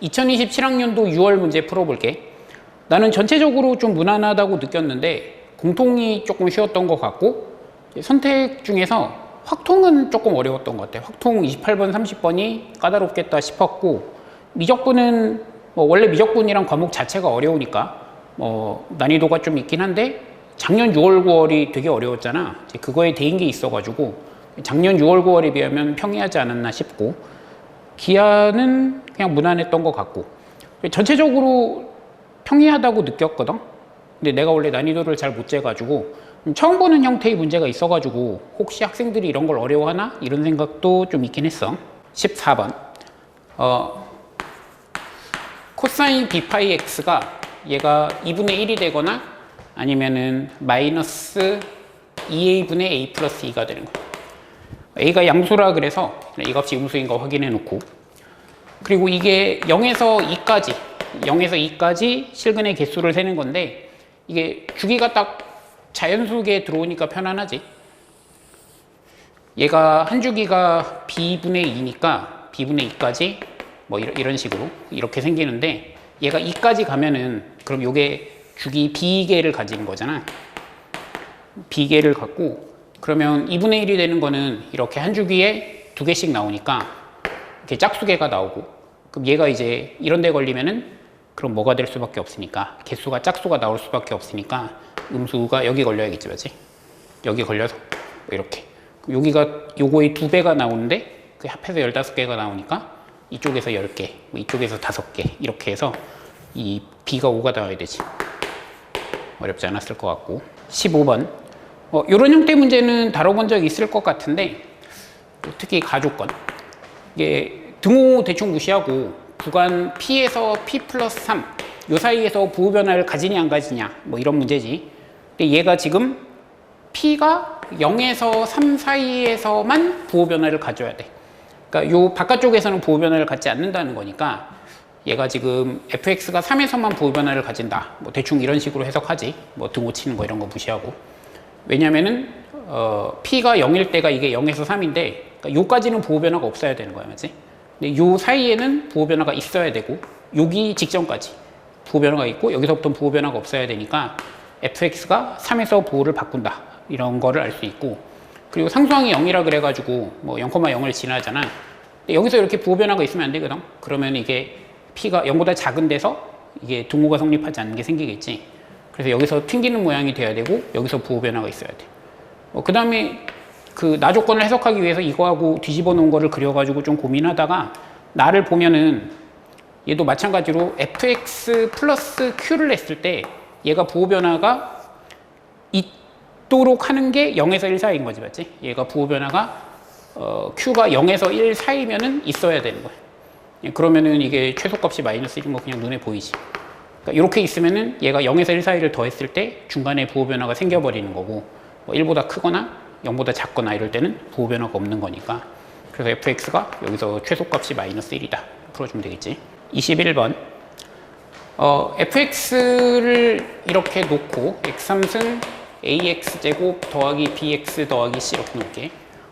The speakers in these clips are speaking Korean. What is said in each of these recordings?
2027학년도 6월 문제 풀어볼게. 나는 전체적으로 좀 무난하다고 느꼈는데 공통이 조금 쉬웠던 것 같고 선택 중에서 확통은 조금 어려웠던 것 같아. 확통 28번, 30번이 까다롭겠다 싶었고 미적분은 원래 미적분이랑 과목 자체가 어려우니까 난이도가 좀 있긴 한데 작년 6월, 9월이 되게 어려웠잖아. 이제 그거에 대인 게 있어가지고 작년 6월, 9월에 비하면 평이하지 않았나 싶고 기하는 그냥 무난했던 것 같고 전체적으로 평이하다고 느꼈거든. 근데 내가 원래 난이도를 잘 못 재가지고 처음 보는 형태의 문제가 있어가지고 혹시 학생들이 이런 걸 어려워하나? 이런 생각도 좀 있긴 했어. 14번 코사인 b파이 x가 얘가 2분의 1이 되거나 아니면은 마이너스 2a분의 a 플러스 2가 되는 거야. a가 양수라 그래서 이 값이 음수인가 확인해 놓고 그리고 이게 0에서 2까지 실근의 개수를 세는 건데 이게 주기가 딱 자연수계에 들어오니까 편안하지. 얘가 한 주기가 b분의 2니까 b분의 2까지 뭐 이런 식으로 이렇게 생기는데 얘가 2까지 가면은 그럼 요게 주기 b개를 가진 거잖아. b개를 갖고 그러면 2분의 1이 되는 거는 이렇게 한 주기에 2개씩 나오니까 이렇게 짝수개가 나오고 그럼 얘가 이제 이런 데 걸리면은 그럼 뭐가 될 수밖에 없으니까 개수가 짝수가 나올 수밖에 없으니까 음수가 여기 걸려야겠지, 맞지? 여기 걸려서 이렇게 여기가 요거의 2배가 나오는데 그 합해서 15개가 나오니까 이쪽에서 10개, 이쪽에서 5개 이렇게 해서 이 b가 5가 나와야 되지. 어렵지 않았을 것 같고 15번 이런 형태 문제는 다뤄본 적이 있을 것 같은데 특히 가조건 이게 등호 대충 무시하고 구간 P에서 P 플러스 3 요 사이에서 부호 변화를 가지냐 안 가지냐 뭐 이런 문제지. 근데 얘가 지금 P가 0에서 3 사이에서만 부호 변화를 가져야 돼. 그러니까 요 바깥쪽에서는 부호 변화를 갖지 않는다는 거니까 얘가 지금 fx가 3에서만 부호 변화를 가진다. 뭐 대충 이런 식으로 해석하지. 뭐 등호 치는 거 이런 거 무시하고. 왜냐면은 P가 0일 때가 이게 0에서 3인데 그러니까 요까지는 부호 변화가 없어야 되는 거야, 맞지? 근데 요 사이에는 부호 변화가 있어야 되고 여기 직전까지 부호 변화가 있고 여기서부터 부호 변화가 없어야 되니까 fx가 3에서 부호를 바꾼다. 이런 거를 알 수 있고 그리고 상수항이 0이라 그래가지고 뭐 0,0을 지나잖아. 근데 여기서 이렇게 부호 변화가 있으면 안 되거든. 그러면 이게 P가 0보다 작은 데서 이게 등호가 성립하지 않는 게 생기겠지. 그래서 여기서 튕기는 모양이 돼야 되고 여기서 부호 변화가 있어야 돼. 그 다음에 그 나 조건을 해석하기 위해서 이거하고 뒤집어 놓은 거를 그려가지고 좀 고민하다가 나를 보면은 얘도 마찬가지로 fx 플러스 q를 했을 때 얘가 부호 변화가 있도록 하는 게 0에서 1 사이인 거지, 맞지? 얘가 부호 변화가 q가 0에서 1 사이면은 있어야 되는 거야. 그러면은 이게 최소값이 마이너스 1인 거 그냥 눈에 보이지. 그러니까 이렇게 있으면은 얘가 0에서 1 사이를 더했을 때 중간에 부호 변화가 생겨버리는 거고 뭐 1보다 크거나 0보다 작거나 이럴 때는 부호 변화가 없는 거니까 그래서 fx가 여기서 최소값이 마이너스 1이다. 풀어주면 되겠지. 21번 fx를 이렇게 놓고 x3승 ax제곱 더하기 bx 더하기 c 이렇게 놓을게.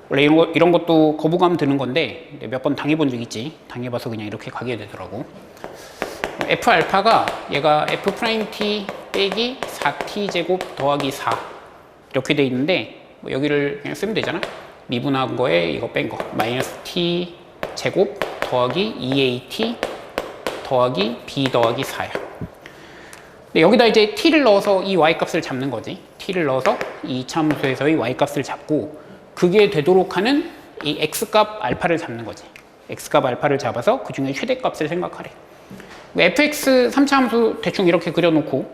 원래 이런 것도 거부감 드는 건데 몇 번 당해본 적 있지. 당해봐서 그냥 이렇게 가게 되더라고. f알파가 얘가 f't 빼기 4t 제곱 더하기 4 이렇게 돼 있는데 뭐 여기를 그냥 쓰면 되잖아. 미분한 거에 이거 뺀 거 마이너스 t 제곱 더하기 2at 더하기 b 더하기 4야. 근데 여기다 이제 t를 넣어서 이 y값을 잡는 거지. t를 넣어서 이 이차함수에서의 y값을 잡고 그게 되도록 하는 이 x값 알파를 잡는 거지. x값 알파를 잡아서 그 중에 최대값을 생각하래. fx 3차 함수 대충 이렇게 그려놓고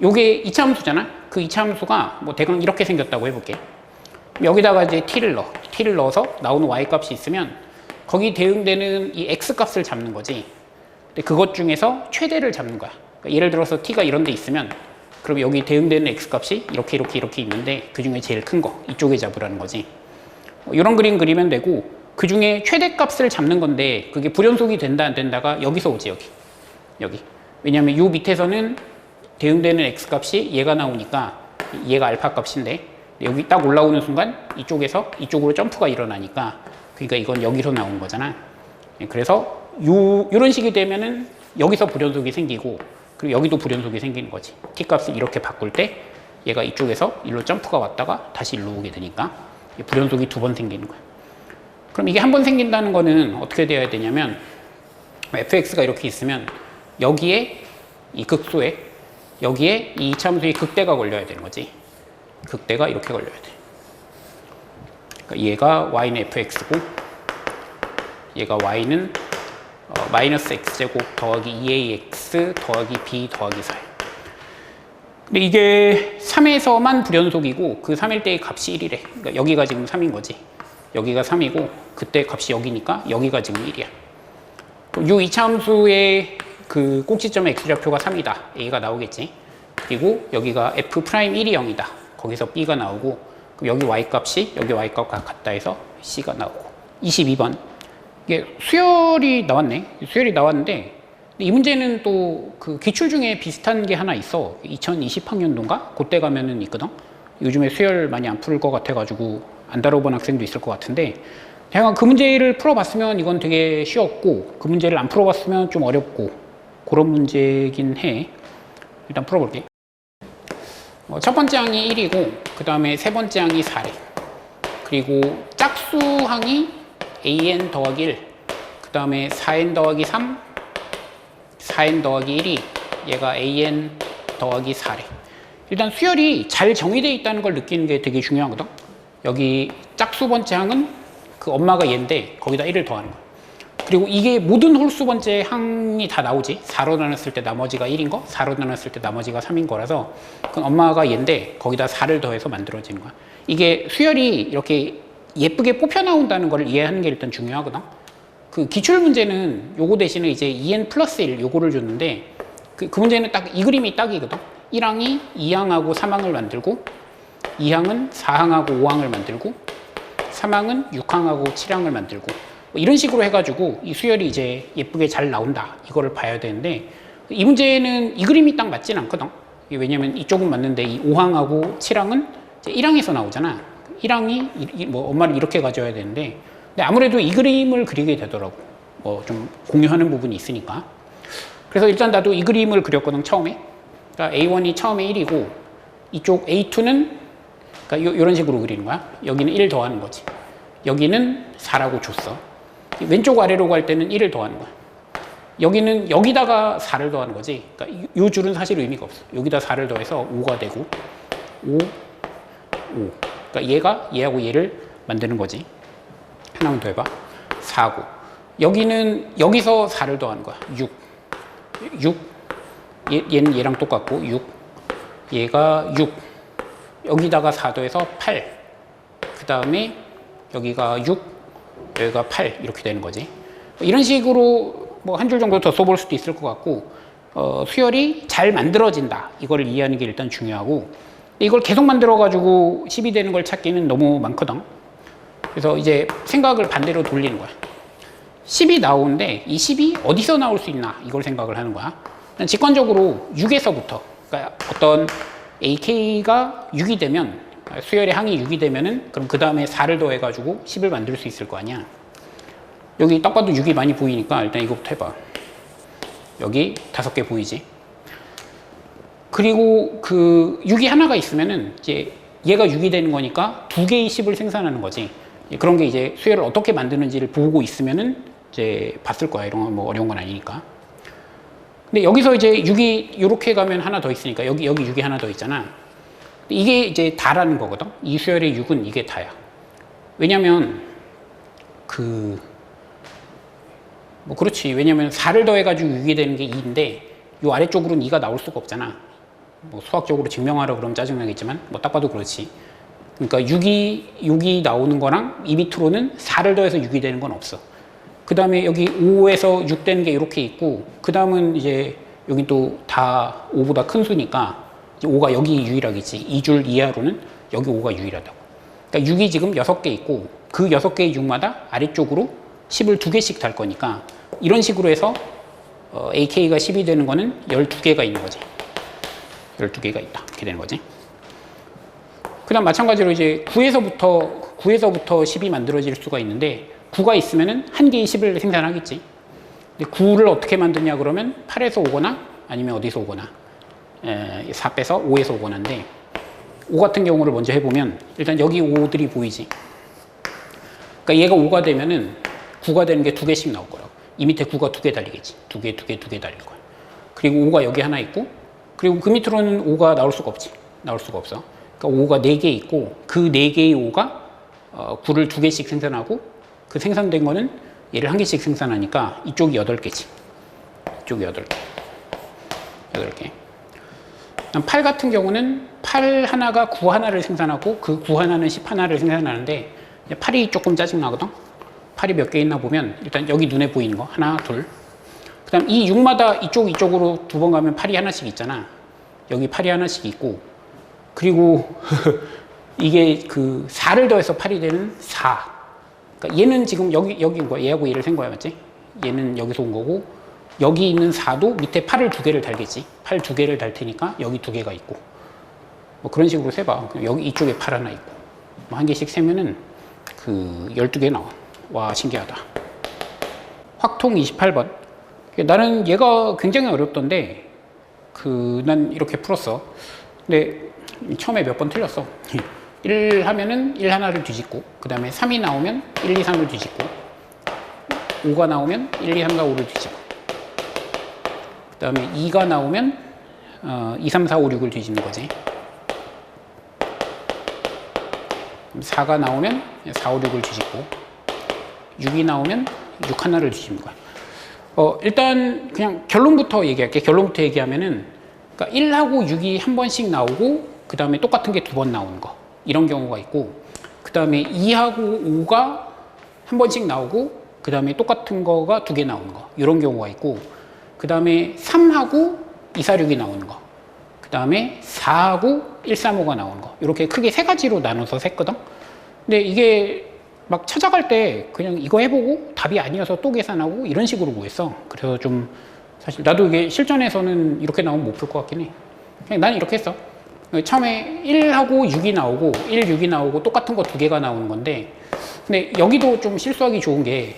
요게 2차 함수잖아. 그 2차 함수가 뭐 대강 이렇게 생겼다고 해볼게. 여기다가 이제 t를 넣어서 나오는 y값이 있으면 거기 대응되는 이 x값을 잡는 거지. 근데 그것 중에서 최대를 잡는 거야. 그러니까 예를 들어서 t가 이런 데 있으면 그럼 여기 대응되는 x값이 이렇게 있는데 그 중에 제일 큰 거 이쪽에 잡으라는 거지. 이런 그림 그리면 되고 그 중에 최대값을 잡는 건데 그게 불연속이 된다 안 된다가 여기서 오지. 여기. 왜냐하면 요 밑에서는 대응되는 x값이 얘가 나오니까 얘가 알파 값인데 여기 딱 올라오는 순간 이쪽에서 이쪽으로 점프가 일어나니까 그러니까 이건 여기서 나온 거잖아. 그래서 요런 식이 되면은 여기서 불연속이 생기고 그리고 여기도 불연속이 생기는 거지. t 값을 이렇게 바꿀 때 얘가 이쪽에서 일로 점프가 왔다가 다시 일로 오게 되니까 불연속이 2번 생기는 거야. 그럼 이게 한 번 생긴다는 거는 어떻게 되어야 되냐면 fx가 이렇게 있으면 여기에 이 극소에 여기에 이 이차함수의 극대가 걸려야 되는 거지. 극대가 이렇게 걸려야 돼. 그러니까 얘가 y는 fx고 얘가 y는 마이너스 x제곱 더하기 2ax 더하기 b 더하기 4. 근데 이게 3에서만 불연속이고 그 3일 때의 값이 1이래. 그러니까 여기가 지금 3인 거지. 여기가 3이고 그때 값이 여기니까 여기가 지금 1이야. 이 이차함수의 그 꼭지점의 x좌표가 3이다. a가 나오겠지. 그리고 여기가 f'1이 0이다. 거기서 b가 나오고 그럼 여기 y값이 여기 y값과 같다 해서 c가 나오고 22번 이게 수열이 나왔네. 수열이 나왔는데 이 문제는 또 그 기출 중에 비슷한 게 하나 있어. 2020학년도인가? 그때 가면은 있거든. 요즘에 수열 많이 안 풀 것 같아가지고 안 다뤄본 학생도 있을 것 같은데 제가 그 문제를 풀어봤으면 이건 되게 쉬웠고 그 문제를 안 풀어봤으면 좀 어렵고 그런 문제긴 해. 일단 풀어볼게. 첫 번째 항이 1이고 그 다음에 세 번째 항이 4래. 그리고 짝수 항이 an 더하기 1, 그 다음에 4n 더하기 3, 4n 더하기 1이 얘가 an 더하기 4래. 일단 수열이 잘 정의되어 있다는 걸 느끼는 게 되게 중요하거든. 여기 짝수 번째 항은 그 엄마가 얘인데 거기다 1을 더하는 거야. 그리고 이게 모든 홀수 번째 항이 다 나오지. 4로 나눴을 때 나머지가 1인 거, 4로 나눴을 때 나머지가 3인 거라서 그건 엄마가 얘인데 거기다 4를 더해서 만들어지는 거야. 이게 수열이 이렇게 예쁘게 뽑혀 나온다는 걸 이해하는 게 일단 중요하거든. 그 기출 문제는 요거 대신에 이제 2n 플러스 1 요거를 줬는데 그 문제는 딱 이 그림이 딱이거든. 1항이 2항하고 3항을 만들고 2항은 4항하고 5항을 만들고 3항은 6항하고 7항을 만들고 뭐 이런 식으로 해가지고 이 수열이 이제 예쁘게 잘 나온다 이거를 봐야 되는데 이 문제는 이 그림이 딱 맞진 않거든. 왜냐면 이쪽은 맞는데 이 5항하고 7항은 이제 1항에서 나오잖아. 1항이 뭐 엄마를 이렇게 가져야 되는데 근데 아무래도 이 그림을 그리게 되더라고. 뭐 좀 공유하는 부분이 있으니까. 그래서 일단 나도 이 그림을 그렸거든 처음에. 그러니까 A1이 처음에 1이고 이쪽 A2는 그러니까 이런 식으로 그리는 거야. 여기는 1 더하는 거지. 여기는 4라고 줬어. 왼쪽 아래로 갈 때는 1을 더하는 거야. 여기는 여기다가 4를 더하는 거지. 그러니까 이 줄은 사실 의미가 없어. 여기다 4를 더해서 5가 되고 5, 5. 그러니까 얘가 얘하고 얘를 만드는 거지. 하나만 더 해봐. 4고 여기는 여기서 4를 더하는 거야. 6. 얘는 얘랑 똑같고 6. 얘가 6. 여기다가 4 더해서 8. 그 다음에 여기가 6. 여기가 8. 이렇게 되는 거지. 이런 식으로 뭐 한 줄 정도 더 써볼 수도 있을 것 같고 수열이 잘 만들어진다. 이걸 이해하는 게 일단 중요하고 이걸 계속 만들어가지고 10이 되는 걸 찾기는 너무 많거든. 그래서 이제 생각을 반대로 돌리는 거야. 10이 나오는데 이 10이 어디서 나올 수 있나 이걸 생각을 하는 거야. 직관적으로 6에서부터 그러니까 어떤 AK가 6이 되면 수열의 항이 6이 되면은 그럼 그 다음에 4를 더해가지고 10을 만들 수 있을 거 아니야. 여기 딱 봐도 6이 많이 보이니까 일단 이거부터 해봐. 여기 5개 보이지. 그리고 그 6이 하나가 있으면은 이제 얘가 6이 되는 거니까 2개의 10을 생산하는 거지. 그런 게 이제 수열을 어떻게 만드는지를 보고 있으면은 이제 봤을 거야. 이런 건 뭐 어려운 건 아니니까. 근데 여기서 이제 6이 이렇게 가면 하나 더 있으니까 여기 6이 하나 더 있잖아. 이게 이제 다라는 거거든. 이 수열의 6은 이게 다야. 왜냐면 뭐 그렇지. 왜냐면 4를 더해가지고 6이 되는 게 2인데 이 아래쪽으로는 2가 나올 수가 없잖아. 뭐 수학적으로 증명하라 그러면 짜증나겠지만 뭐 딱 봐도 그렇지. 그러니까 6이 나오는 거랑 이 밑으로는 4를 더해서 6이 되는 건 없어. 그 다음에 여기 5에서 6 되는 게 이렇게 있고 그 다음은 이제 여기 또 다 5보다 큰 수니까 5가 여기 유일하겠지. 2줄 이하로는 여기 5가 유일하다고. 그러니까 6이 지금 6개 있고 그 6개의 6마다 아래쪽으로 10을 2개씩 달 거니까 이런 식으로 해서 AK가 10이 되는 거는 12개가 있는 거지. 12개가 있다. 이렇게 되는 거지. 그 다음 마찬가지로 이제 9에서부터 10이 만들어질 수가 있는데 9가 있으면은 한 개의 10을 생산하겠지. 근데 9를 어떻게 만드냐 그러면 8에서 오거나 아니면 어디서 오거나 4 빼서 5에서 오거나인데 5 같은 경우를 먼저 해보면 일단 여기 5들이 보이지. 그러니까 얘가 5가 되면은 9가 되는 게 2개씩 나올 거라고. 이 밑에 9가 2개 달리겠지. 2개 달릴 거야. 그리고 5가 여기 하나 있고, 그리고 그 밑으로는 5가 나올 수가 없지. 나올 수가 없어. 그러니까 5가 4개 있고, 그 4개의 5가 9를 2개씩 생산하고, 그 생산된 거는 얘를 1개씩 생산하니까 이쪽이 8개지. 이쪽이 8개. 8개. 8 같은 경우는 8 하나가 9 하나를 생산하고, 그 9 하나는 10 하나를 생산하는데, 8이 조금 짜증나거든? 8이 몇 개 있나 보면 일단 여기 눈에 보이는 거 하나, 둘. 그 다음 이 6마다 이쪽으로 2번 가면 8이 하나씩 있잖아. 여기 8이 하나씩 있고, 그리고 이게 그 4를 더해서 8이 되는 4. 그러니까 얘는 지금 여기인 거야. 얘하고 얘를 센 거야, 맞지? 얘는 여기서 온 거고, 여기 있는 4도 밑에 8을 2개를 달겠지. 8 2개를 달 테니까 여기 2개가 있고, 뭐 그런 식으로 세봐. 여기 이쪽에 8 하나 있고, 뭐 1개씩 세면은 그 12개 나와. 와, 신기하다. 확통 28번. 나는 얘가 굉장히 어렵던데, 난 이렇게 풀었어. 근데 처음에 몇 번 틀렸어. 1 하면은 1 하나를 뒤집고, 그 다음에 3이 나오면 1, 2, 3을 뒤집고, 5가 나오면 1, 2, 3, 4, 5를 뒤집어. 그 다음에 2가 나오면 2, 3, 4, 5, 6을 뒤집는 거지. 4가 나오면 4, 5, 6을 뒤집고, 6이 나오면 6 하나를 뒤집는 거야. 일단 그냥 결론부터 얘기할게. 결론부터 얘기하면은, 그러니까 1하고 6이 한 번씩 나오고, 그 다음에 똑같은 게 2번 나오는 거. 이런 경우가 있고, 그 다음에 2하고 5가 한 번씩 나오고, 그 다음에 똑같은 거가 2개 나오는 거. 이런 경우가 있고, 그 다음에 3하고 2, 4, 6이 나오는 거. 그 다음에 4하고 1, 3, 5가 나오는 거. 이렇게 크게 3가지로 나눠서 셌거든. 근데 이게 막 찾아갈 때 그냥 이거 해보고 답이 아니어서 또 계산하고 이런 식으로 구했어. 그래서 좀 사실 나도 이게 실전에서는 이렇게 나오면 못 풀 것 같긴 해. 그냥 난 이렇게 했어. 처음에 1하고 6이 나오고 1, 6이 나오고 똑같은 거 2개가 나오는 건데, 근데 여기도 좀 실수하기 좋은 게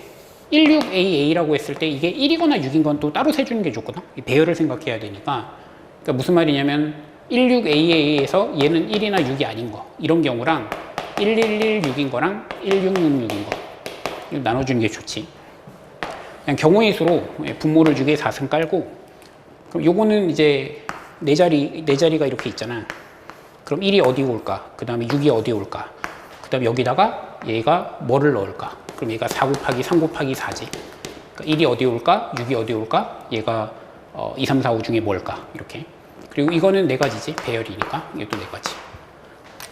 16AA라고 했을 때 이게 1이거나 6인 건 또 따로 세주는 게 좋거든. 배열을 생각해야 되니까. 그러니까 무슨 말이냐면 16AA에서 얘는 1이나 6이 아닌 거, 이런 경우랑 1116인 거랑 1666인 거, 이거 나눠주는 게 좋지. 그냥 경우의 수로 분모를 주기에 4승 깔고, 그럼 요거는 이제 네 자리가 이렇게 있잖아. 그럼 1이 어디 올까? 그 다음에 6이 어디 올까? 그 다음에 여기다가 얘가 뭐를 넣을까? 그럼 얘가 4 곱하기 3 곱하기 4지. 그러니까 1이 어디 올까? 6이 어디 올까? 얘가 2, 3, 4, 5 중에 뭘까? 이렇게. 그리고 이거는 4가지지. 배열이니까. 이것도 4가지.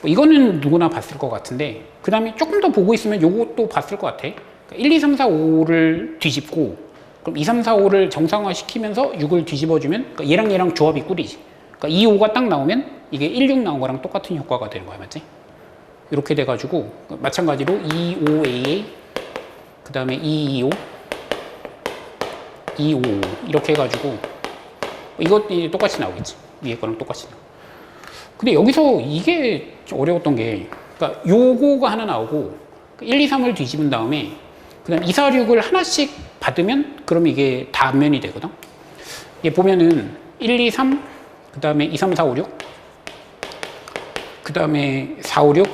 이거는 누구나 봤을 것 같은데, 그 다음에 조금 더 보고 있으면 요것도 봤을 것 같아. 그러니까 1, 2, 3, 4, 5를 뒤집고, 그럼 2, 3, 4, 5를 정상화 시키면서 6을 뒤집어주면, 그러니까 얘랑 조합이 꿀이지. 그러니까 2, 5가 딱 나오면 이게 1, 6 나온 거랑 똑같은 효과가 되는 거야, 맞지? 이렇게 돼가지고, 마찬가지로 2, 5, AA, 그 다음에 2, 2, 5, 2, 5, 5, 이렇게 해가지고, 이것도 똑같이 나오겠지. 위에 거랑 똑같이 나오고. 근데 여기서 이게 어려웠던 게, 그러니까 요거가 하나 나오고 1, 2, 3을 뒤집은 다음에 그 다음 2, 4, 6을 하나씩 받으면 그러면 이게 다 앞면이 되거든. 이게 보면은 1, 2, 3, 그 다음에 2, 3, 4, 5, 6, 그 다음에 4, 5, 6,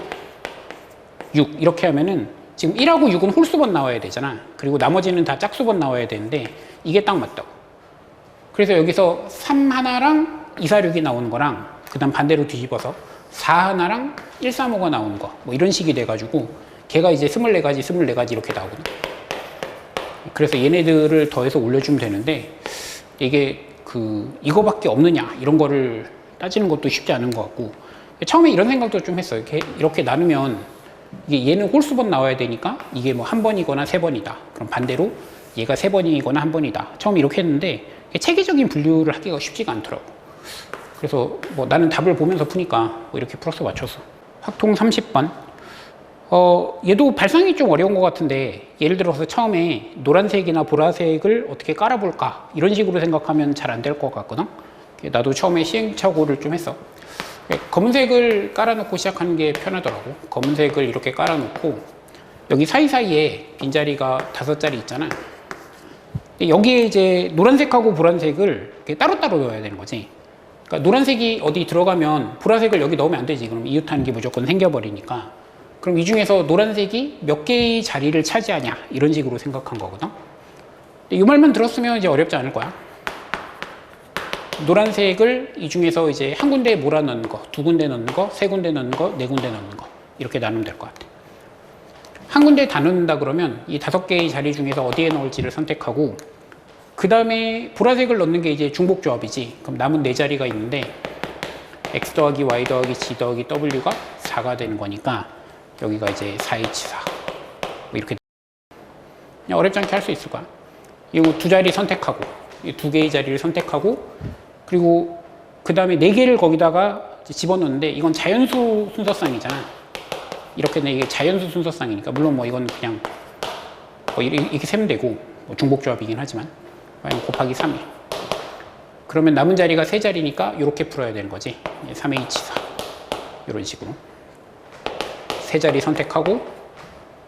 6 이렇게 하면은 지금 1하고 6은 홀수번 나와야 되잖아. 그리고 나머지는 다 짝수번 나와야 되는데 이게 딱 맞다고. 그래서 여기서 3 하나랑 2, 4, 6이 나오는 거랑, 그 다음 반대로 뒤집어서 4 하나랑 1, 3, 5가 나오는 거, 뭐 이런 식이 돼가지고 걔가 이제 24가지 이렇게 나오거든. 그래서 얘네들을 더해서 올려주면 되는데, 이게 이거밖에 없느냐 이런 거를 따지는 것도 쉽지 않은 것 같고, 처음에 이런 생각도 좀 했어요. 이렇게 나누면 이게 얘는 홀수번 나와야 되니까 이게 뭐 한 번이거나 3번이다. 그럼 반대로 얘가 3번이거나 한 번이다. 처음에 이렇게 했는데 체계적인 분류를 하기가 쉽지가 않더라고. 그래서 뭐 나는 답을 보면서 푸니까 뭐 이렇게 풀어서 맞췄어. 확통 30번. 얘도 발상이 좀 어려운 것 같은데, 예를 들어서 처음에 노란색이나 보라색을 어떻게 깔아볼까 이런 식으로 생각하면 잘 안 될 것 같거든. 나도 처음에 시행착오를 좀 했어. 검은색을 깔아놓고 시작하는 게 편하더라고. 검은색을 이렇게 깔아놓고 여기 사이사이에 빈자리가 5자리 있잖아. 근데 여기에 이제 노란색하고 보라색을 이렇게 따로따로 넣어야 되는 거지. 그러니까 노란색이 어디 들어가면 보라색을 여기 넣으면 안 되지. 그럼 이웃하는 게 무조건 생겨버리니까. 그럼 이 중에서 노란색이 몇 개의 자리를 차지하냐 이런 식으로 생각한 거거든. 근데 이 말만 들었으면 이제 어렵지 않을 거야. 노란색을 이 중에서 이제 한 군데에 몰아 넣는 거, 두 군데 넣는 거, 세 군데 넣는 거, 네 군데 넣는 거 이렇게 나누면 될 것 같아. 한 군데에 다 넣는다 그러면 이 5개의 자리 중에서 어디에 넣을지를 선택하고 그 다음에 보라색을 넣는 게 이제 중복 조합이지. 그럼 남은 4자리가 있는데 x 더하기 y 더하기 g 더하기 w가 4가 되는 거니까 여기가 이제 4h4 뭐 이렇게 그냥 어렵지 않게 할 수 있을 거야. 이거 2자리 선택하고 이 2개의 자리를 선택하고 그리고 그 다음에 4개를 거기다가 집어넣는데 이건 자연수 순서쌍이잖아. 이렇게 이게 자연수 순서쌍이니까 물론 뭐 이건 그냥 뭐 이렇게 세면 되고 뭐 중복 조합이긴 하지만 곱하기 3이 그러면 남은 자리가 3자리니까 이렇게 풀어야 되는 거지. 3H4 이런 식으로 3자리 선택하고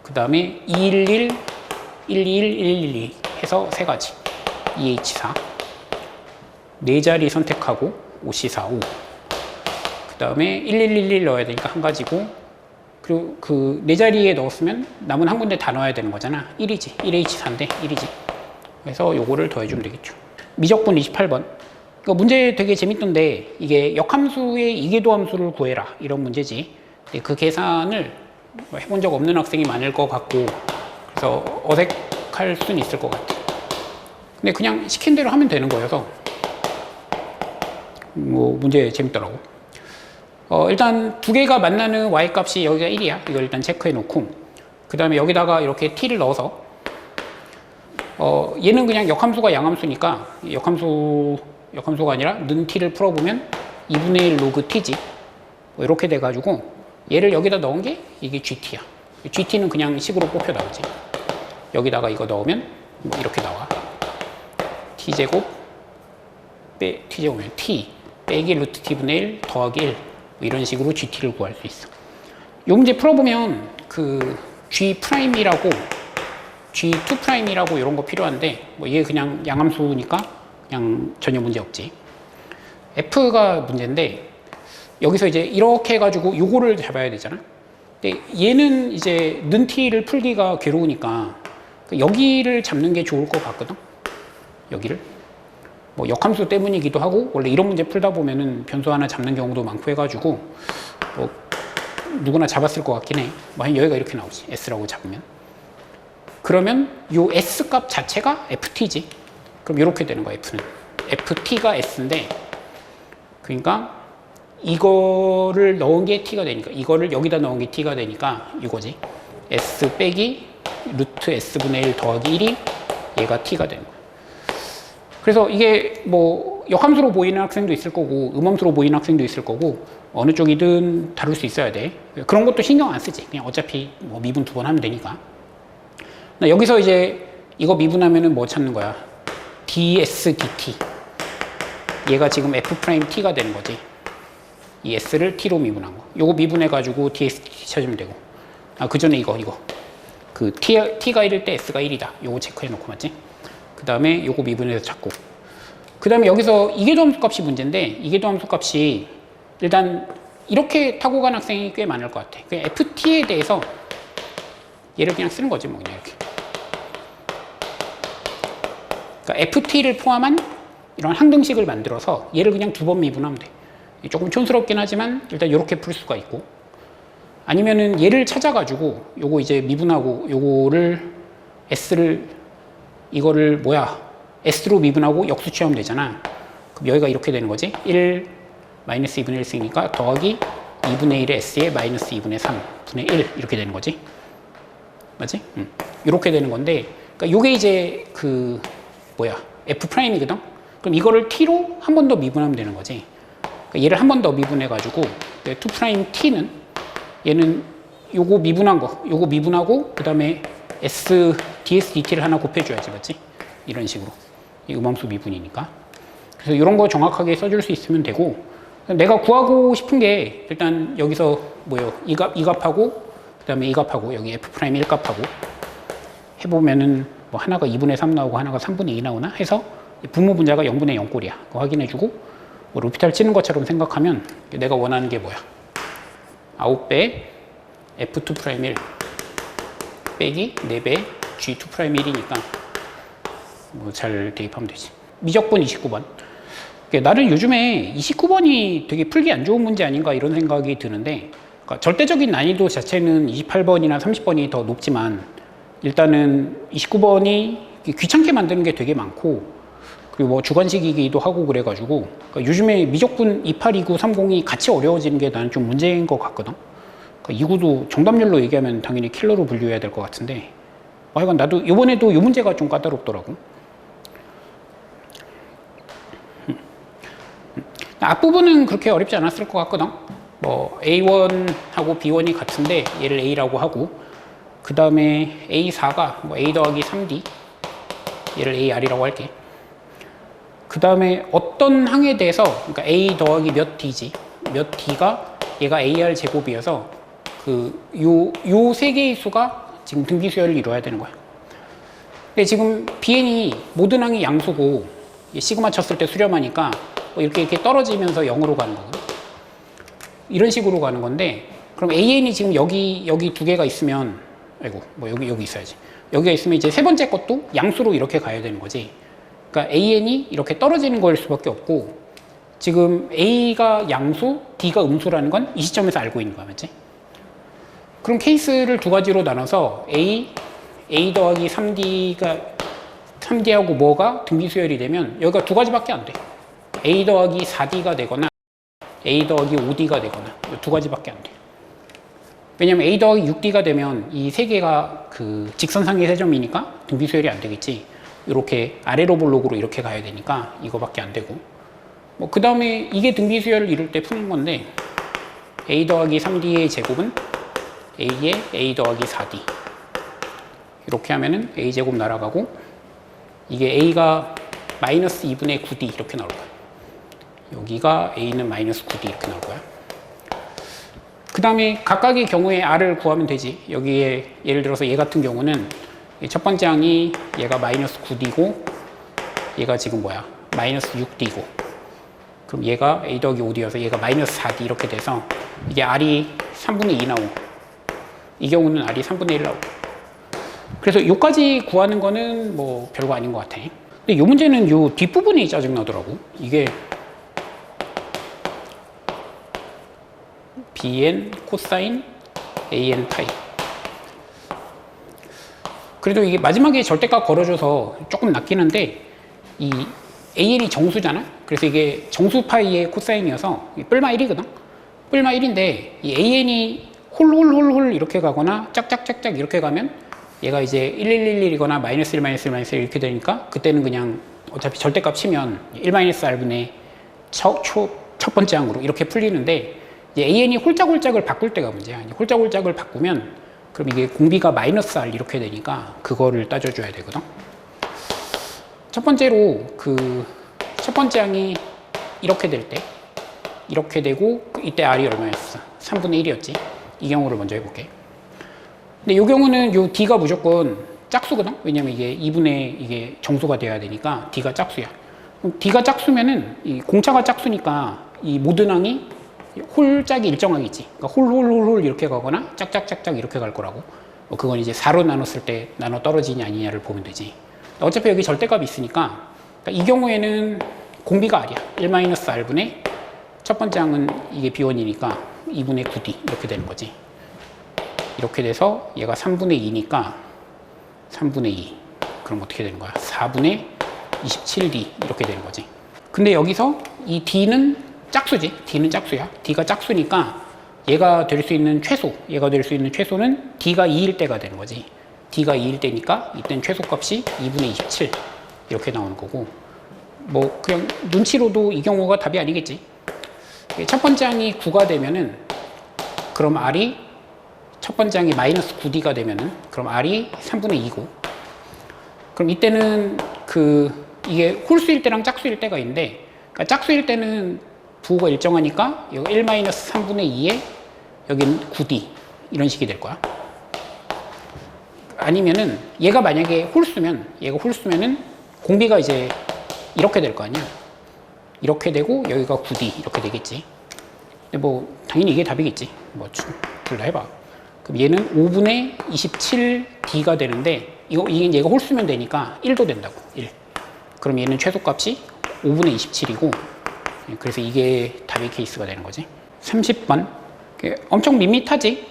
그 다음에 211, 121, 112 해서 3가지 2H4 4자리 선택하고 5C4, 5 그 다음에 1111 넣어야 되니까 1가지고 그리고 그 4자리에 넣었으면 남은 한 군데 다 넣어야 되는 거잖아. 1이지 1H4인데 1이지. 그래서 요거를 더해주면 되겠죠. 미적분 28번. 이거 문제 되게 재밌던데 이게 역함수의 이계도 함수를 구해라 이런 문제지. 근데 그 계산을 해본 적 없는 학생이 많을 것 같고 그래서 어색할 수는 있을 것 같아. 근데 그냥 시킨 대로 하면 되는 거여서 뭐 문제 재밌더라고. 일단 2개가 만나는 y 값이 여기가 1이야. 이걸 일단 체크해 놓고 그 다음에 여기다가 이렇게 t를 넣어서 얘는 그냥 역함수가 양함수니까 역함수가 아니라 는 t를 풀어보면 2분의 1 로그 t지. 뭐 이렇게 돼가지고 얘를 여기다 넣은 게 이게 gt야. gt는 그냥 식으로 뽑혀 나오지. 여기다가 이거 넣으면 뭐 이렇게 나와. t제곱 t제곱이면 t 빼기 루트 t분의 1 더하기 1 뭐 이런 식으로 gt를 구할 수 있어. 이 문제 풀어보면 그 g'이라고 G2'이라고 이런 거 필요한데 뭐 이게 그냥 양함수니까 그냥 전혀 문제 없지. F가 문제인데 여기서 이제 이렇게 해가지고 요거를 잡아야 되잖아. 근데 얘는 이제 는 t를 풀기가 괴로우니까 여기를 잡는 게 좋을 것 같거든. 여기를 뭐 역함수 때문이기도 하고 원래 이런 문제 풀다 보면은 변수 하나 잡는 경우도 많고 해가지고 뭐 누구나 잡았을 것 같긴 해. 뭐 여기가 이렇게 나오지. S라고 잡으면. 그러면 요 S 값 자체가 FT지. 그럼 이렇게 되는 거야, F는. FT가 S인데, 그러니까 이거를 넣은 게 T가 되니까, 이거를 여기다 넣은 게 T가 되니까 이거지. S 빼기 루트 S분의 1 더하기 1이 얘가 T가 되는 거야. 그래서 이게 뭐 역함수로 보이는 학생도 있을 거고, 음함수로 보이는 학생도 있을 거고, 어느 쪽이든 다룰 수 있어야 돼. 그런 것도 신경 안 쓰지. 그냥 어차피 뭐 미분 2번 하면 되니까. 여기서 이제 이거 미분하면은 뭐 찾는 거야? ds dt. 얘가 지금 f't가 되는 거지. 이 s를 t로 미분한 거. 요거 미분해가지고 ds dt 찾으면 되고. 그 전에 이거. 그 t가 1일 때 s가 1이다. 요거 체크해놓고 맞지? 그 다음에 요거 미분해서 찾고. 그 다음에 여기서 이계도 함수 값이 문제인데, 이계도 함수 값이 일단 이렇게 타고 간 학생이 꽤 많을 것 같아. 그냥 ft에 대해서 얘를 그냥 쓰는 거지, 뭐 그냥 이렇게. 그러니까 ft를 포함한 이런 항등식을 만들어서 얘를 그냥 2번 미분하면 돼. 조금 촌스럽긴 하지만 일단 이렇게 풀 수가 있고, 아니면은 얘를 찾아가지고 요거 이제 미분하고 요거를 s를 이거를 s로 미분하고 역수 취하면 되잖아. 그럼 여기가 이렇게 되는 거지. 1 마이너스 2분의 1 쓰니까 더하기 2분의 1의 s에 마이너스 2분의 3분의 1 이렇게 되는 거지. 맞지? 이렇게 되는 건데, 그러니까 요게 이제 그 F'이거든? 그럼 이거를 T로 한 번 더 미분하면 되는 거지. 그러니까 얘를 한 번 더 미분해가지고 2'T는 얘는 요거 미분한 거, 요거 미분하고 그 다음에 S, ds, dt를 하나 곱해줘야지, 맞지? 이런 식으로. 이 음함수 미분이니까. 그래서 이런 거 정확하게 써줄 수 있으면 되고, 내가 구하고 싶은 게 일단 여기서 이 값하고 그 다음에 이 값하고 여기 F'1 값하고 해보면은 뭐 하나가 2분의 3 나오고 하나가 3분의 2 나오나 해서 분모 분자가 0분의 0꼴이야. 그거 확인해주고 뭐 루피탈 치는 것처럼 생각하면 내가 원하는 게 뭐야? 9배 F2'1 빼기 4배 G2'1이니까 뭐 잘 대입하면 되지. 미적분 29번. 나는 요즘에 29번이 되게 풀기 안 좋은 문제 아닌가 이런 생각이 드는데, 그러니까 절대적인 난이도 자체는 28번이나 30번이 더 높지만 일단은 29번이 귀찮게 만드는 게 되게 많고, 그리고 뭐 주관식이기도 하고 그래가지고, 그러니까 요즘에 미적분 28, 29, 30이 같이 어려워지는 게 나는 좀 문제인 것 같거든. 그러니까 이구도 정답률로 얘기하면 당연히 킬러로 분류해야 될 것 같은데, 하여간 나도 이번에도 이 문제가 좀 까다롭더라고. 앞부분은 그렇게 어렵지 않았을 것 같거든. 뭐 A1하고 B1이 같은데 얘를 A라고 하고, 그 다음에 A4가 뭐 A 더하기 3D, 얘를 AR이라고 할게. 그 다음에 어떤 항에 대해서, 그러니까 A 더하기 몇 D지, 몇 D가 얘가 AR 제곱이어서 요 세 개의 수가 지금 등비수열을 이루어야 되는 거야. 근데 지금 BN이 모든 항이 양수고 시그마 쳤을 때 수렴하니까 이렇게 떨어지면서 0으로 가는 거거든. 이런 식으로 가는 건데, 그럼 AN이 지금 여기 두 개가 있으면, 아이고, 뭐 여기 있어야지. 여기가 있으면 이제 세 번째 것도 양수로 이렇게 가야 되는 거지. 그러니까 AN이 이렇게 떨어지는 거일 수밖에 없고, 지금 A가 양수, D가 음수라는 건 이 시점에서 알고 있는 거야, 맞지? 그럼 케이스를 두 가지로 나눠서 A 더하기 3D하고 뭐가 등비수열이 되면 여기가 두 가지밖에 안 돼. A 더하기 4D가 되거나 A 더하기 5D가 되거나 이 두 가지밖에 안 돼. 왜냐면 A 더하기 6D가 되면 이 세 개가 그 직선상의 세점이니까 등비수열이 안 되겠지. 이렇게 아래로 볼록으로 이렇게 가야 되니까 이거밖에 안 되고, 뭐 그 다음에 이게 등비수열을 이룰 때 푸는 건데, A 더하기 3D의 제곱은 A의 A 더하기 4D, 이렇게 하면은 A 제곱 날아가고, 이게 A가 마이너스 2분의 9D 이렇게 나올 거야. 여기가 A는 마이너스 9D 이렇게 나올 거야. 그 다음에 각각의 경우에 R을 구하면 되지. 여기에 예를 들어서 얘 같은 경우는 첫 번째 항이 얘가 마이너스 9D고 얘가 지금 뭐야? 마이너스 6D고, 그럼 얘가 A 더하기 5D여서 얘가 마이너스 4D 이렇게 돼서 이게 R이 3분의 2 나오고, 이 경우는 R이 3분의 1 나오고. 그래서 요까지 구하는 거는 뭐 별거 아닌 것 같아. 근데 요 문제는 요 뒷부분이 짜증나더라고. 이게 BN 코사인 AN 파이. 그래도 이게 마지막에 절대값 걸어줘서 조금 낫긴 한데, 이 AN이 정수잖아? 그래서 이게 정수 파이의 코사인이어서 뿔마 1이거든? 뿔마 1인데, 이 AN이 홀홀홀홀 이렇게 가거나 짝짝짝짝 이렇게 가면 얘가 이제 1111이거나 마이너스 1 마이너스 1 마이너스 1 이렇게 되니까, 그때는 그냥 어차피 절대값 치면 1 마이너스 R분의 첫 번째 항으로 이렇게 풀리는데, 이제 AN이 홀짝홀짝을 바꿀 때가 문제야. 홀짝홀짝을 바꾸면 그럼 이게 공비가 마이너스 R 이렇게 되니까 그거를 따져줘야 되거든. 첫 번째로 첫 번째 항이 이렇게 될 때, 이렇게 되고 이때 R이 얼마였어? 3분의 1이었지. 이 경우를 먼저 해볼게. 근데 이 경우는 요 D가 무조건 짝수거든. 왜냐면 이게 정수가 돼야 되니까 D가 짝수야. 그럼 D가 짝수면은 이 공차가 짝수니까 이 모든 항이 홀짝이 일정항이지. 그러니까 홀홀홀홀 이렇게 가거나 짝짝짝짝 이렇게 갈 거라고. 그건 이제 4로 나눴을 때 나눠 떨어지냐 아니냐를 보면 되지. 어차피 여기 절대값이 있으니까, 그러니까 이 경우에는 공비가 R이야. 1-R분의 첫 번째 항은 이게 B1이니까 2분의 9D 이렇게 되는 거지. 이렇게 돼서 얘가 3분의 2니까 3분의 2. 그럼 어떻게 되는 거야? 4분의 27D 이렇게 되는 거지. 근데 여기서 이 D는 짝수지. D는 짝수야. D가 짝수니까 얘가 될 수 있는 최소는 D가 2일 때가 되는 거지. D가 2일 때니까 이땐 최소값이 2분의 27 이렇게 나오는 거고, 뭐 그냥 눈치로도 이 경우가 답이 아니겠지. 첫 번째 항이 9가 되면은 그럼 R이 첫 번째 항이 마이너스 9D가 되면은 그럼 R이 3분의 2고, 그럼 이때는 이게 홀수일 때랑 짝수일 때가 있는데, 그러니까 짝수일 때는 부호가 일정하니까 여기 1-3분의 2에 여기는 9D 이런 식이 될 거야. 아니면은 얘가 만약에 홀수면은 공비가 이제 이렇게 될 거 아니야. 이렇게 되고 여기가 9D 이렇게 되겠지. 근데 뭐 당연히 이게 답이겠지. 뭐 둘 다 해봐. 그럼 얘는 5분의 27D가 되는데 이게 얘가 홀수면 되니까 1도 된다고. 1. 그럼 얘는 최소값이 5분의 27이고 그래서 이게 답의 케이스가 되는 거지. 30번. 엄청 밋밋하지?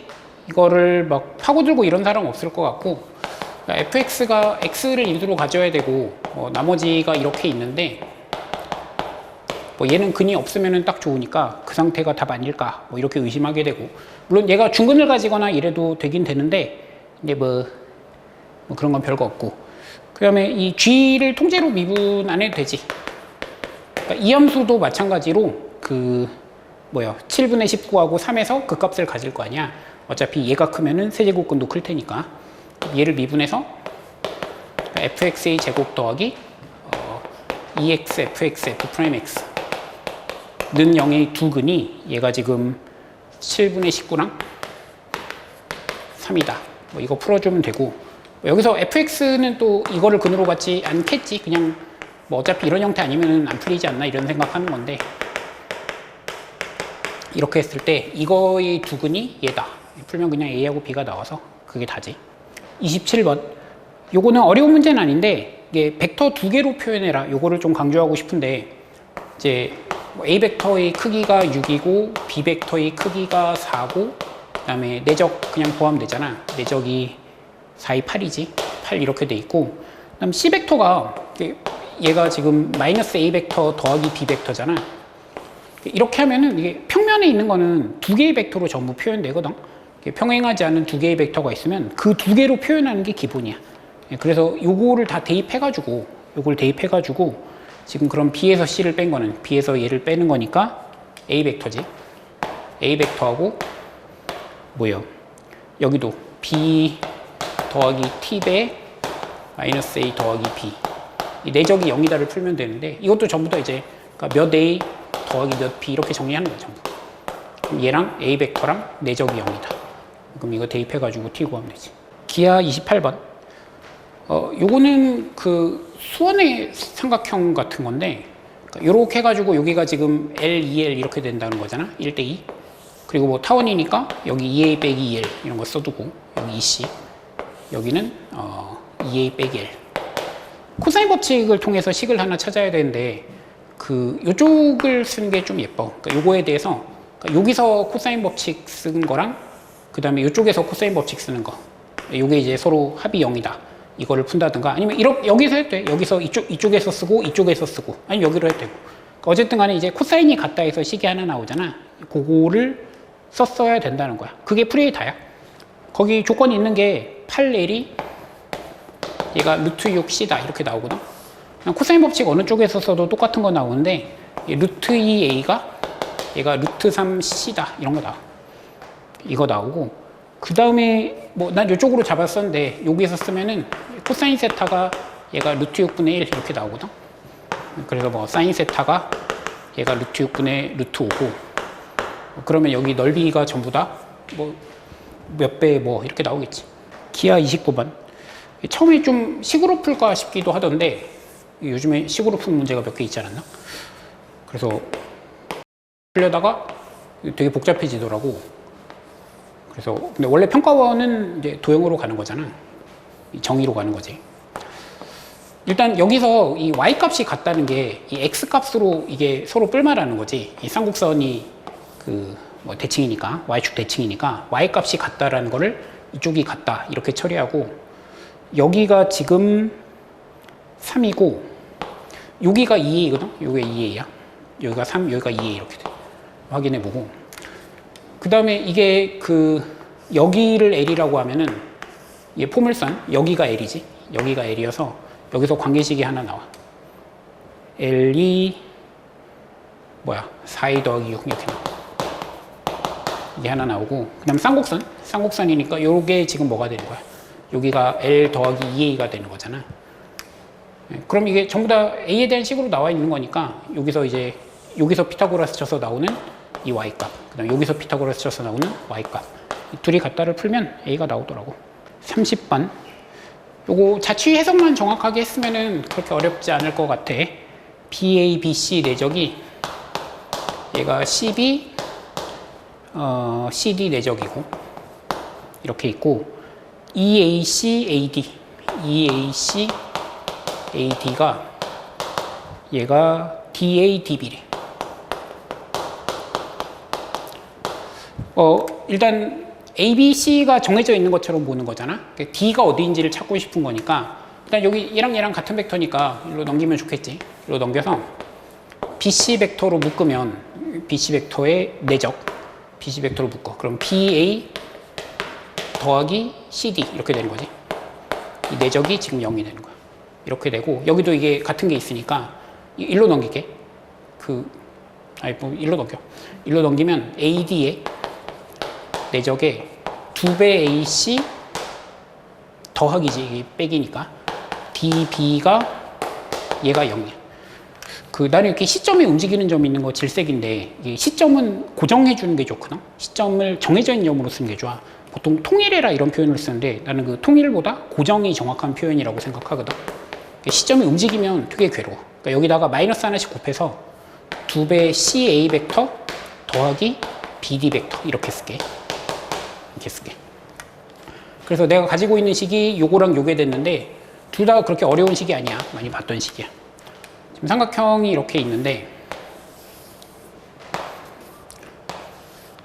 이거를 막 파고들고 이런 사람 없을 것 같고 fx가 x를 인수로 가져야 되고 나머지가 이렇게 있는데 뭐 얘는 근이 없으면 딱 좋으니까 그 상태가 답 아닐까 뭐 이렇게 의심하게 되고 물론 얘가 중근을 가지거나 이래도 되긴 되는데 이제 뭐 그런 건 별거 없고 그 다음에 이 g를 통째로 미분 안 해도 되지. 그러니까 이 함수도 마찬가지로 7분의 19하고 3에서 그 값을 가질 거 아니야. 어차피 얘가 크면은 세제곱근도 클 테니까 얘를 미분해서 fx의 제곱 더하기 2x fx f'x 는 0의 두 근이 얘가 지금 7분의 19랑 3이다. 뭐 이거 풀어주면 되고 여기서 fx는 또 이거를 근으로 받지 않겠지. 그냥 뭐 어차피 이런 형태 아니면 안 풀리지 않나 이런 생각하는 건데 이렇게 했을 때 이거의 두 근이 얘다. 풀면 그냥 A하고 B가 나와서 그게 다지. 27번. 요거는 어려운 문제는 아닌데 이게 벡터 두 개로 표현해라. 요거를 좀 강조하고 싶은데 이제 A 벡터의 크기가 6이고 B 벡터의 크기가 4고 그다음에 내적 그냥 포함되잖아. 내적이 4이 8이지. 8 이렇게 돼 있고 그다음 C 벡터가 얘가 지금 마이너스 A 벡터 더하기 B 벡터잖아. 이렇게 하면은 이게 평면에 있는 거는 두 개의 벡터로 전부 표현되거든. 평행하지 않은 두 개의 벡터가 있으면 그 두 개로 표현하는 게 기본이야. 그래서 요거를 다 대입해가지고 지금 그럼 B에서 C를 뺀 거는 B에서 얘를 빼는 거니까 A 벡터지. A 벡터하고 뭐예요? 여기도 B 더하기 T배 마이너스 A 더하기 B 이 내적이 0이다를 풀면 되는데 이것도 전부 다 이제 그러니까 몇 A 더하기 몇 B 이렇게 정리하는 거야 전부. 그럼 얘랑 A 벡터랑 내적이 0이다. 그럼 이거 대입해가지고 T 구하면 되지. 기하 28번. 요거는 그 수원의 삼각형 같은 건데 요렇게 해가지고 여기가 지금 L, 2L 이렇게 된다는 거잖아. 1대2. 그리고 뭐 타원이니까 여기 2A 빼기 2L 이런 거 써두고 여기 2C 여기는 2A 빼기 L. 코사인 법칙을 통해서 식을 하나 찾아야 되는데 요쪽을 쓰는 게 좀 예뻐. 그러니까 요거에 대해서 여기서 코사인 법칙 쓴 거랑 그 다음에 이쪽에서 코사인 법칙 쓰는 거 요게 이제 서로 합이 0이다 이거를 푼다든가 아니면 여기서 해도 돼. 여기서 이쪽에서 쓰고 이쪽에서 쓰고 아니면 여기로 해도 되고 그러니까 어쨌든 간에 이제 코사인이 같다 해서 식이 하나 나오잖아. 그거를 썼어야 된다는 거야. 그게 풀이의 다야. 거기 조건이 있는 게 8L이 얘가 루트 6C다 이렇게 나오거든. 코사인 법칙 어느 쪽에서 써도 똑같은 거 나오는데 루트 2A가 얘가 루트 3C다 이런 거 나와. 이거 나오고 그 다음에 뭐 난 이쪽으로 잡았었는데 여기서 쓰면은 코사인 세타가 얘가 루트 6분의 1 이렇게 나오거든. 그래서 뭐 사인 세타가 얘가 루트 6분의 루트 5고 그러면 여기 넓이가 전부 다 뭐 몇 배 뭐 이렇게 나오겠지. 기하 29번. 처음에 좀 식으로 풀까 싶기도 하던데 요즘에 식으로 푼 문제가 몇 개 있지 않았나? 그래서 풀려다가 되게 복잡해지더라고. 그래서 근데 원래 평가원은 이제 도형으로 가는 거잖아. 정의로 가는 거지. 일단 여기서 이 y 값이 같다는 게 이 x 값으로 이게 서로 뿔말하는 거지. 이 쌍곡선이 뭐 대칭이니까 y축 대칭이니까 y 값이 같다라는 거를 이쪽이 같다 이렇게 처리하고 여기가 지금 3이고 여기가 2a거든. 여기가 2a야. 여기가 3, 여기가 2a 이렇게 돼. 확인해 보고 그 다음에 이게 여기를 L이라고 하면은 얘 포물선 여기가 L이지. 여기가 L이어서 여기서 관계식이 하나 나와. L이 4a 더하기 6 이렇게 나와. 이게 하나 나오고 그 다음 쌍곡선이니까 요게 지금 뭐가 되는 거야? 여기가 L 더하기 2a가 되는 거잖아. 그럼 이게 전부 다 a에 대한 식으로 나와 있는 거니까 여기서 피타고라스 쳐서 나오는 이 y값, 그 다음 여기서 피타고라스 쳐서 나오는 y값 둘이 같다를 풀면 a가 나오더라고. 30번 요거 자취 해석만 정확하게 했으면은 그렇게 어렵지 않을 것 같아. BA, BC 내적이 얘가 CB, CD 내적이고 이렇게 있고 EAC, AD, EAC, AD가 얘가 DA, DB래. 일단 A, B, C가 정해져 있는 것처럼 보는 거잖아. D가 어디인지를 찾고 싶은 거니까 일단 여기 얘랑 얘랑 같은 벡터니까 일로 넘기면 좋겠지. 일로 넘겨서 BC 벡터로 묶으면 BC 벡터의 내적 BC 벡터로 묶어. 그럼 BA 더하기 CD 이렇게 되는 거지. 이 내적이 지금 0이 되는 거야. 이렇게 되고 여기도 이게 같은 게 있으니까 일로 넘길게. 일로 넘겨. 일로 넘기면 AD의 내적에 2배 AC 더하기지, 이게 빼기니까 DB가 얘가 0이야. 나는 이렇게 시점이 움직이는 점이 있는 거 질색인데 이 시점은 고정해 주는 게 좋거든. 시점을 정해져 있는 점으로 쓰는 게 좋아. 보통 통일해라 이런 표현을 쓰는데 나는 그 통일보다 고정이 정확한 표현이라고 생각하거든. 시점이 움직이면 되게 괴로워. 그러니까 여기다가 마이너스 하나씩 곱해서 2배 CA 벡터 더하기 BD 벡터 이렇게 쓸게. 이렇게 쓸게. 그래서 내가 가지고 있는 식이 요거랑 요게 됐는데 둘 다 그렇게 어려운 식이 아니야. 많이 봤던 식이야. 지금 삼각형이 이렇게 있는데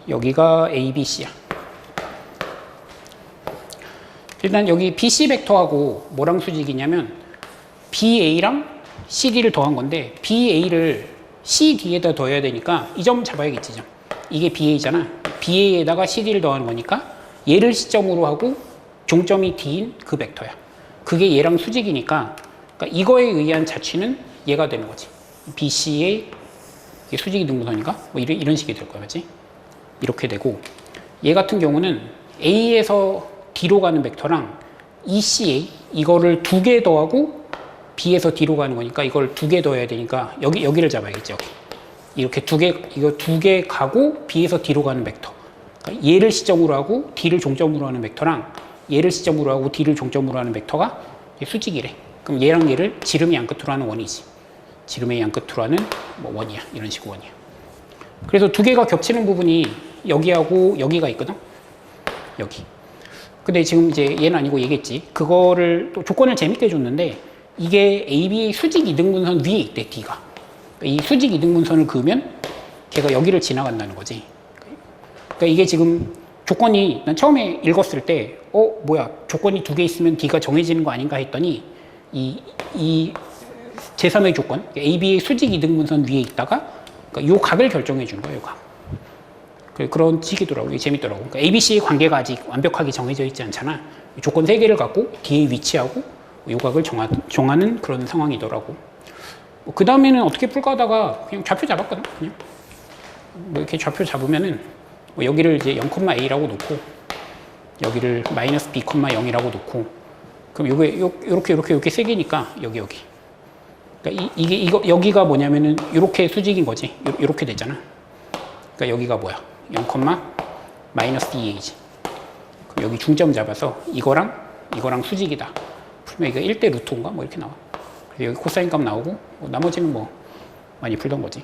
여기가 ABC야. 일단 여기 BC 벡터하고 뭐랑 수직이냐면 BA랑 CD를 더한 건데 BA를 CD에다 더해야 되니까 이 점 잡아야겠지. 점. 이게 BA잖아. BA에다가 CD를 더하는 거니까 얘를 시점으로 하고 종점이 D인 그 벡터야. 그게 얘랑 수직이니까 그러니까 이거에 의한 자취는 얘가 되는 거지. BC의 수직 이등분선인가? 뭐 이런 식이 될 거야. 맞지? 이렇게 되고 얘 같은 경우는 A에서 D로 가는 벡터랑 ECA 이거를 2개 더하고 B에서 D로 가는 거니까 이걸 2개 더해야 되니까 여기를 잡아야겠지. 여기. 이렇게 이거 2개 가고 B에서 D로 가는 벡터. 그러니까 얘를 시점으로 하고 D를 종점으로 하는 벡터랑 얘를 시점으로 하고 D를 종점으로 하는 벡터가 수직이래. 그럼 얘랑 얘를 지름의 양끝으로 하는 원이지. 지름의 양끝으로 하는 뭐 원이야. 이런 식으로 원이야. 그래서 2개가 겹치는 부분이 여기하고 여기가 있거든. 여기. 근데 지금 이제 얘는 아니고 얘겠지. 그거를 또 조건을 재밌게 줬는데 이게 AB의 수직 이등분선 위에 있대. D가. 이 수직 이등분선을 그으면 걔가 여기를 지나간다는 거지. 그러니까 이게 지금 조건이 난 처음에 읽었을 때 뭐야 조건이 2개 있으면 D가 정해지는 거 아닌가 했더니 이 제3의 조건 AB의 수직 이등분선 위에 있다가 그러니까 요 각을 결정해 주는 거예요. 요 각. 그런 식이더라고요. 이게 재밌더라고요. 그러니까 ABC의 관계가 아직 완벽하게 정해져 있지 않잖아. 조건 3개를 갖고 D에 위치하고 요 각을 정하는 그런 상황이더라고. 그 다음에는 어떻게 풀까 하다가 그냥 좌표 잡았거든. 그냥 뭐 이렇게 좌표 잡으면은 뭐 여기를 이제 0,a라고 놓고 여기를 마이너스 b,0이라고 놓고 그럼 요게 요렇게 3개니까 여기. 그러니까 여기가 뭐냐면은 요렇게 수직인 거지. 요렇게 되잖아. 그러니까 여기가 뭐야? 0, 마이너스 2a지. 그럼 여기 중점 잡아서 이거랑 수직이다. 풀면 이거 1대 루트인가? 뭐 이렇게 나와. 그래서 여기 코사인 값 나오고 나머지는 뭐 많이 풀던 거지.